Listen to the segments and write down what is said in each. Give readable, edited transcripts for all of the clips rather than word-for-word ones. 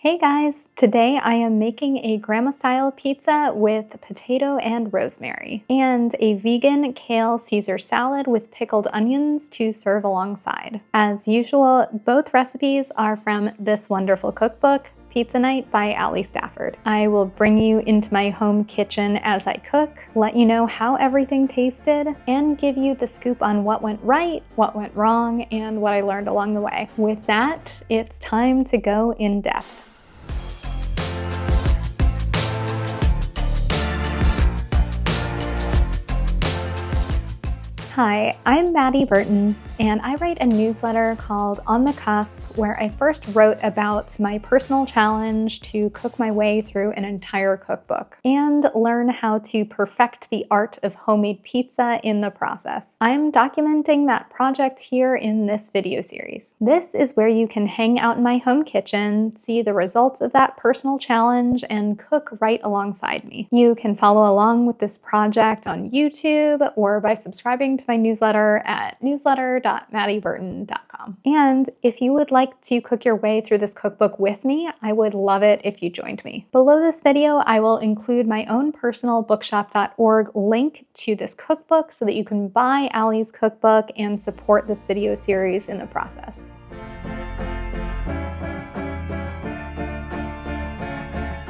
Hey guys, today I am making a grandma-style pizza with potato and rosemary, and a vegan kale Caesar salad with pickled onions to serve alongside. As usual, both recipes are from this wonderful cookbook, Pizza Night by Stafford. I will bring you into my home kitchen as I cook, let you know how everything tasted, and give you the scoop on what went right, what went wrong, and what I learned along the way. With that, it's time to go in depth. Hi, I'm Maddie Burton, and I write a newsletter called On the Cusp, where I first wrote about my personal challenge to cook my way through an entire cookbook and learn how to perfect the art of homemade pizza in the process. I'm documenting that project here in this video series. This is where you can hang out in my home kitchen, see the results of that personal challenge, and cook right alongside me. You can follow along with this project on YouTube or by subscribing to my newsletter at newsletter.maddieburton.com. And if you would like to cook your way through this cookbook with me, I would love it if you joined me. Below this video, I will include my own personal bookshop.org link to this cookbook so that you can buy Allie's cookbook and support this video series in the process.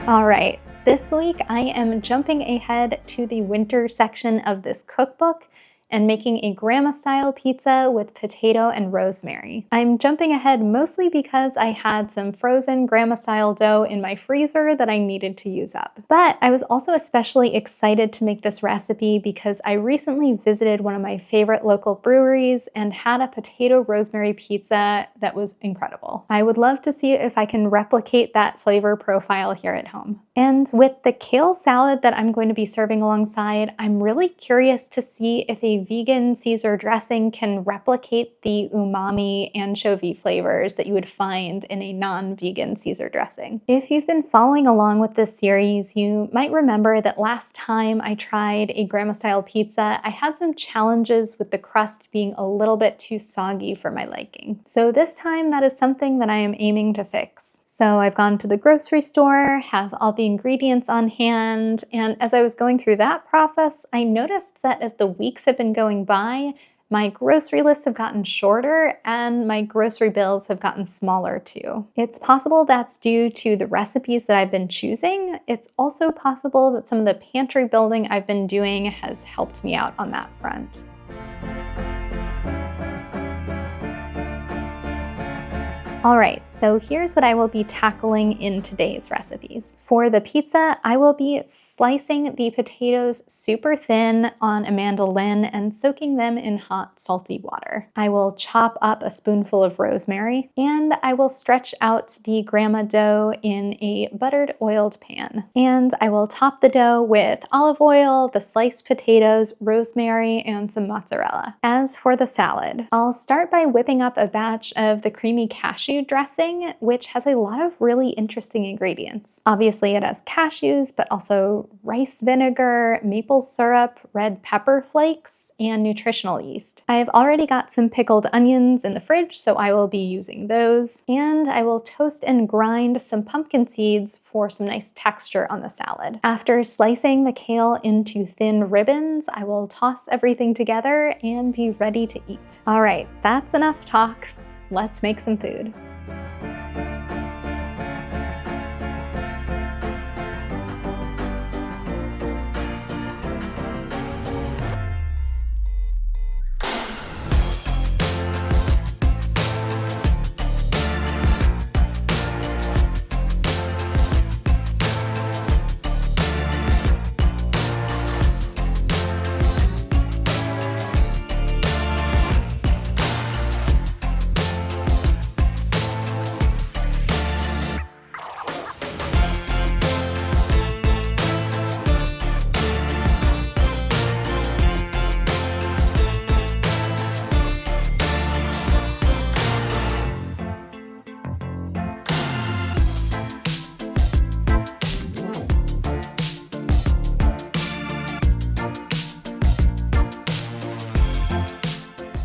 All right, this week I am jumping ahead to the winter section of this cookbook and making a grandma-style pizza with potato and rosemary. I'm jumping ahead mostly because I had some frozen grandma-style dough in my freezer that I needed to use up. But I was also especially excited to make this recipe because I recently visited one of my favorite local breweries and had a potato rosemary pizza that was incredible. I would love to see if I can replicate that flavor profile here at home. And with the kale salad that I'm going to be serving alongside, I'm really curious to see if a vegan Caesar dressing can replicate the umami anchovy flavors that you would find in a non-vegan Caesar dressing. If you've been following along with this series, you might remember that last time I tried a grandma-style pizza, I had some challenges with the crust being a little bit too soggy for my liking. So this time, that is something that I am aiming to fix. So I've gone to the grocery store, have all the ingredients on hand, and as I was going through that process, I noticed that as the weeks have been going by, my grocery lists have gotten shorter and my grocery bills have gotten smaller too. It's possible that's due to the recipes that I've been choosing. It's also possible that some of the pantry building I've been doing has helped me out on that front. All right, so here's what I will be tackling in today's recipes. For the pizza, I will be slicing the potatoes super thin on a mandolin and soaking them in hot, salty water. I will chop up a spoonful of rosemary, and I will stretch out the grandma dough in a buttered, oiled pan. And I will top the dough with olive oil, the sliced potatoes, rosemary, and some mozzarella. As for the salad, I'll start by whipping up a batch of the creamy cashew dressing, which has a lot of really interesting ingredients. Obviously it has cashews, but also rice vinegar, maple syrup, red pepper flakes, and nutritional yeast. I've already got some pickled onions in the fridge, so I will be using those. And I will toast and grind some pumpkin seeds for some nice texture on the salad. After slicing the kale into thin ribbons, I will toss everything together and be ready to eat. All right, that's enough talk. Let's make some food.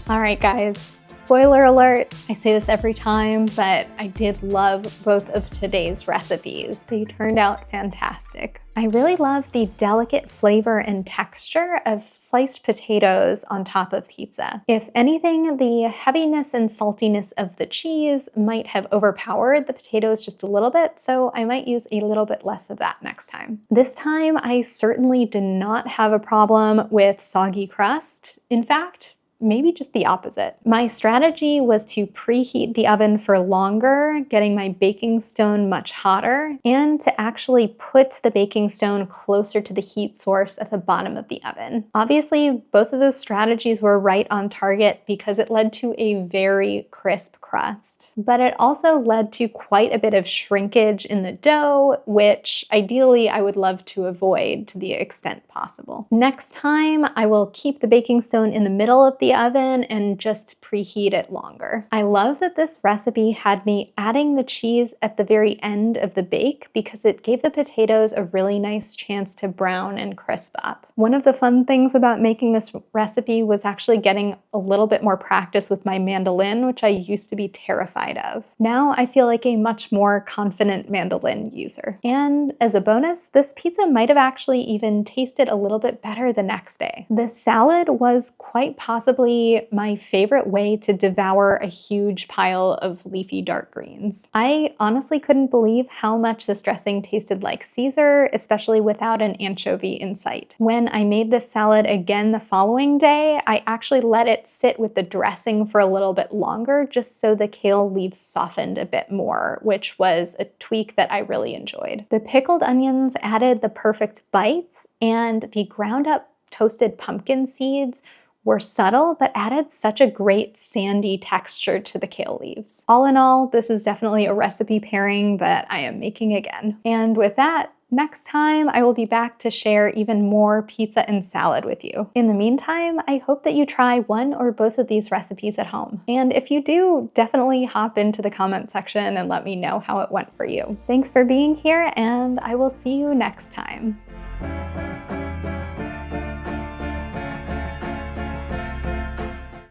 All right, guys, Spoiler alert, I say this every time, but I did love both of today's recipes. They turned out fantastic. I really love the delicate flavor and texture of sliced potatoes on top of pizza. If anything, the heaviness and saltiness of the cheese might have overpowered the potatoes just a little bit, so I might use a little bit less of that next time. This time, I certainly did not have a problem with soggy crust. In fact, maybe just the opposite. My strategy was to preheat the oven for longer, getting my baking stone much hotter, and to actually put the baking stone closer to the heat source at the bottom of the oven. Obviously, both of those strategies were right on target because it led to a very crisp crust. But it also led to quite a bit of shrinkage in the dough, which ideally I would love to avoid to the extent possible. Next time, I will keep the baking stone in the middle of the oven and just preheat it longer. I love that this recipe had me adding the cheese at the very end of the bake because it gave the potatoes a really nice chance to brown and crisp up. One of the fun things about making this recipe was actually getting a little bit more practice with my mandolin, which I used to be terrified of. Now I feel like a much more confident mandolin user. And as a bonus, this pizza might have actually even tasted a little bit better the next day. The salad was quite possibly my favorite way to devour a huge pile of leafy dark greens. I honestly couldn't believe how much this dressing tasted like Caesar, especially without an anchovy in sight. When I made this salad again the following day, I actually let it sit with the dressing for a little bit longer just so the kale leaves softened a bit more, which was a tweak that I really enjoyed. The pickled onions added the perfect bites, and the ground up toasted pumpkin seeds were subtle, but added such a great sandy texture to the kale leaves. All in all, this is definitely a recipe pairing that I am making again. And with that, next time I will be back to share even more pizza and salad with you. In the meantime, I hope that you try one or both of these recipes at home. And if you do, definitely hop into the comment section and let me know how it went for you. Thanks for being here, and I will see you next time.